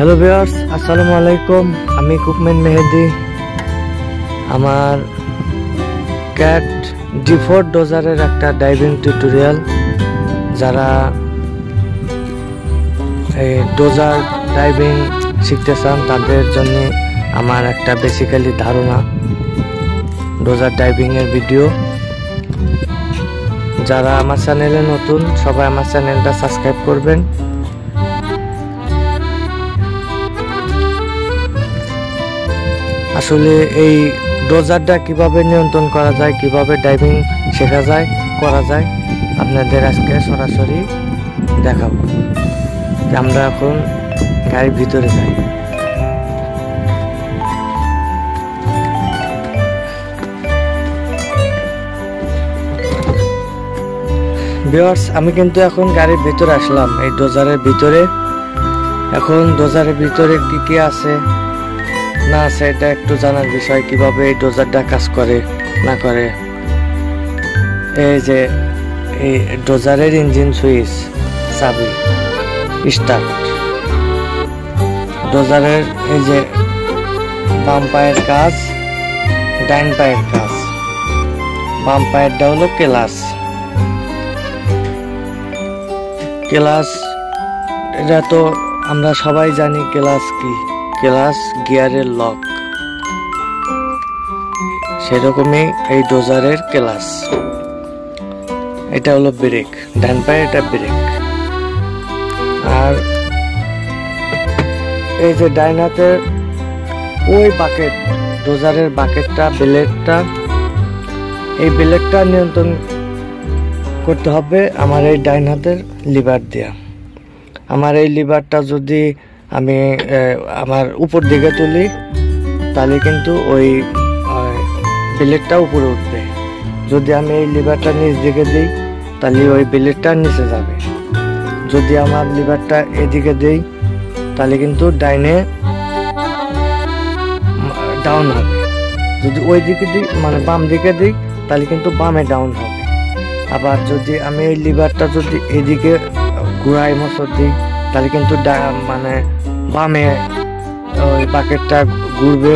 Hello viewers, আসসালামু আলাইকুম। আমি কুকম্যান মেহেদি। আমার ক্যাট D4 ডোজারের একটা ডাইভিং টিউটোরিয়াল, যারা এই ডোজার ডাইভিং শিখতে চান তাদের জন্য আমার একটা বেসিক্যালি ধারণা ডোজার ডাইভিং এর ভিডিও। যারা আমার চ্যানেলে নতুন, সবাই আমার চ্যানেলটা সাবস্ক্রাইব করবেন। আসলে এই ডোজারটা কিভাবে নিয়ন্ত্রণ করা যায়, কিভাবে ডাইভিং শেখা যায়, করা যায়, আপনাদের আজকে সরাসরি দেখাবো। আমরা এখন গাড়ির ভিতরে যাই। ভিউয়ার্স, আমি কিন্তু এখন গাড়ির ভিতরে আসলাম, এই ডোজারের ভিতরে। এখন ডোজারের ভিতরে কি কি আছে না আছে এটা একটু জানার বিষয়, কিভাবে এই ডোজারটা কাজ করে না করে। এই যে এই ডোজারের ইঞ্জিন সুইচ, চাবি, স্টার্ট, ডোজারের এই যে বাম পায়ের কাজ, ডাইন পায়ের কাজ। বাম পায়েরটা হলো ক্লাচ। ক্লাচ এটা তো আমরা সবাই জানি ক্লাচ কি। ক্লাচ গিয়ারের লক, সেরকমই এই ডোজারের ক্লাচ। এটা হলো ব্রেক, ডান পায়ে এটা ব্রেক। আর এই যে ডাইন হাতের ওই বাকেট, ডোজারের বাকেটটা, ব্লেডটা, এই ব্লেডটা নিয়ন্ত্রণ করতে হবে আমার এই ডাইন হাতের লিভার দিয়া। আমার এই লিভারটা যদি আমি আমার উপর দিকে তুলি, তাহলে কিন্তু ওই ব্লেডটা উপরে উঠবে। যদি আমি এই লিভারটা নিচ দিকে দিই, তাহলে ওই ব্লেডটা নিচে যাবে। যদি আমার লিভারটা এদিকে দিই, তাহলে কিন্তু ডাইনে ডাউন হবে। যদি ওই দিকে দিই, মানে বাম দিকে দিই, তাহলে কিন্তু বামে ডাউন হবে। আবার যদি আমি এই লিভারটা যদি এদিকে ঘুরাই মসর দিই, তাহলে কিন্তু মানে বামে ওই বাকেটটা ঘুরবে,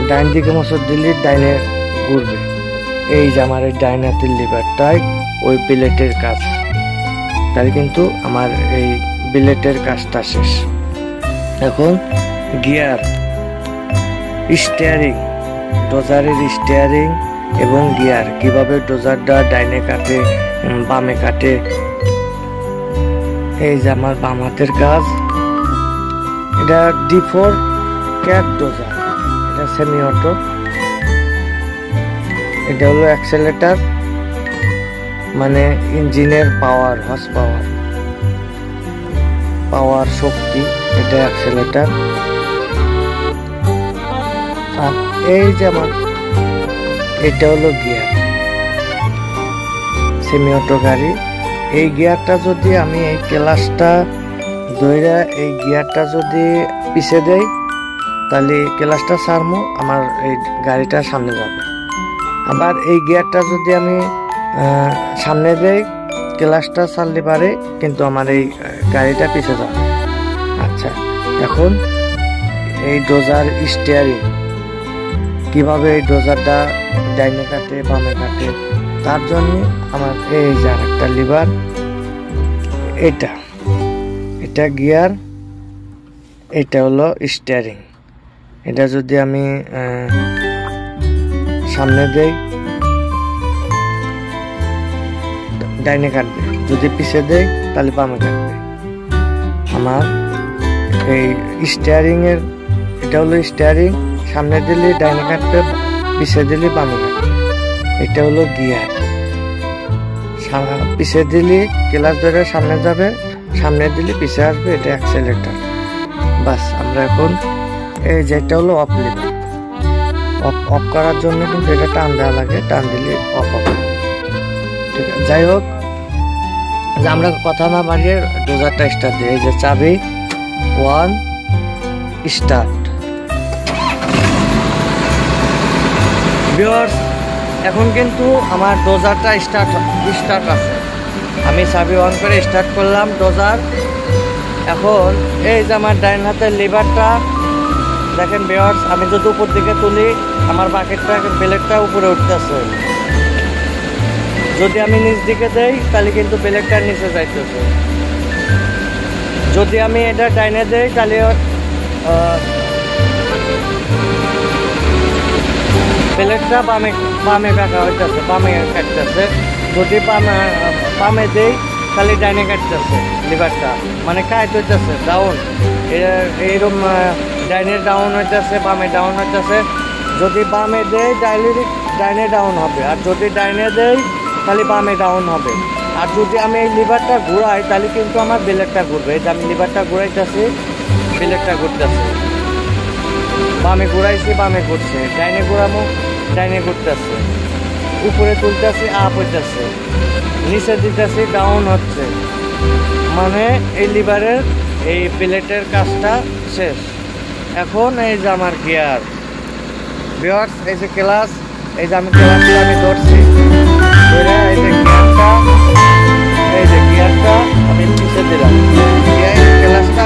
ডাইন দিকে মসর দিলে ডাইনে ঘুরবে। এই যে আমার এই ডাইন হাতের লিভারটাই ওই ব্লেডের কাজ। তাহলে কিন্তু আমার এই ব্লেডের কাজটা শেষ। এখন গিয়ার, স্টিয়ারিং, ডোজারের স্টিয়ারিং এবং গিয়ার, কিভাবে ডোজারটা ডাইনে কাটে, বামে কাটে। এই যে আমার বাম হাতের কাজ, এটা D4 ক্যাট ডোজার, এটা সেমি অটো। এটা হলো অ্যাক্সেলেটার, মানে ইঞ্জিনের পাওয়ার, হর্স পাওয়ার, পাওয়ার শক্তি, এটা অ্যাক্সেলেটার। আর এই যে আমার এটা হলো গিয়ার, সেমি অটো গাড়ি। এই গিয়ারটা যদি আমি এই ক্লাচটা ধরে এই গিয়ারটা যদি পিছে দেই, তাহলে ক্লাচটা ছাড়মু, আমার এই গাড়িটা সামনে যাবে। আবার এই গিয়ারটা যদি আমি সামনে দেই, ক্লাচটা ছাড়লে পারে, কিন্তু আমার এই গাড়িটা পিছে যাবে। আচ্ছা, এখন এই ডোজার স্টিয়ারিং, কিভাবে এই ডোজারটা ডাইনে কাটে বামে কাটে, তার জন্য আমার এই যে একটা লিভার, এটা এটা গিয়ার, এটা হলো স্টিয়ারিং। এটা যদি আমি সামনে দেই, ডাইনে কাটবে, যদি পিছে দেই তাহলে বামে কাটবে। আমার এই স্টিয়ারিং এর, এটা হলো স্টিয়ারিং, সামনে দিলে ডাইনে কাটবে, পিছে দিলে বামে কাটবে। এটা হলো গিয়ার, পিছে দিলে ক্লাচ ধরে সামনে যাবে, সামনে দিলে পিছে আসবে, এটা অ্যাক্সেলেটার। বাস, আমরা এখন এই যে এটা হলো অফ লিভার। অফ করার জন্য কিন্তু এটা টান দেওয়া লাগে, টান দিলে অফ হবে। ঠিক আছে, যাই হোক, যে আমরা কথা না বাড়িয়ে ডোজারটা স্টার্ট দিই। এই যে চাবি, 1 স্টার্ট। ভিউয়ার্স, এখন কিন্তু আমার ডোজারটা স্টার্ট আছে। আমি চাবি অন করে স্টার্ট করলাম ডোজার। এখন এই যে আমার ডাইন হাতের লিভারটা দেখেন ভিউয়ার্স, আমি যদি উপর দিকে তুলি আমার বাকেটটা ব্লেডটা উপরে উঠতেছে। যদি আমি নিচ দিকে দেই তাহলে কিন্তু ব্লেডটা নিচে যাইতেছে। যদি আমি এটা ডাইনে দেই তাহলে ব্লেডটা বামে বামে কাটা হইতেছে, বামে কাটতেছে। যদি বামে দেই তাহলে ডাইনে কাটতেছে লিভারটা, মানে কাট হইতেছে ডাউন। এইরকম ডাইনে ডাউন হইতেছে, বামে ডাউন হইতেছে। যদি বামে দেই ডাইনে ডাউন হবে, আর যদি ডাইনে দেই তাহলে বামে ডাউন হবে। আর যদি আমি এই লিভারটা ঘুরাই তাহলে কিন্তু আমার ব্লেডটা ঘুরবে। এই যে আমি লিভারটা ঘুরাইতেছি, ব্লেডটা ঘুরতেছে। বামে ঘুরাইছি, বামে ঘুরছে। ডাইনে ঘুরামো, ডাইনে ঘুরতেছে। উপরে তুলতেছি, আপ হইতেছে। নিচে দিতেছি, ডাউন হচ্ছে। মানে এই লিভারের এই প্লেটের কাজটা শেষ। এখন এই যে আমার গিয়ার ভিউয়ার্স, এই যে ক্লাস, এই যে আমি ক্লাসটা আমি ধরছি ধরে, এই যে গিয়ারটা আমি পিছিয়ে দিলাম, ক্লাসটা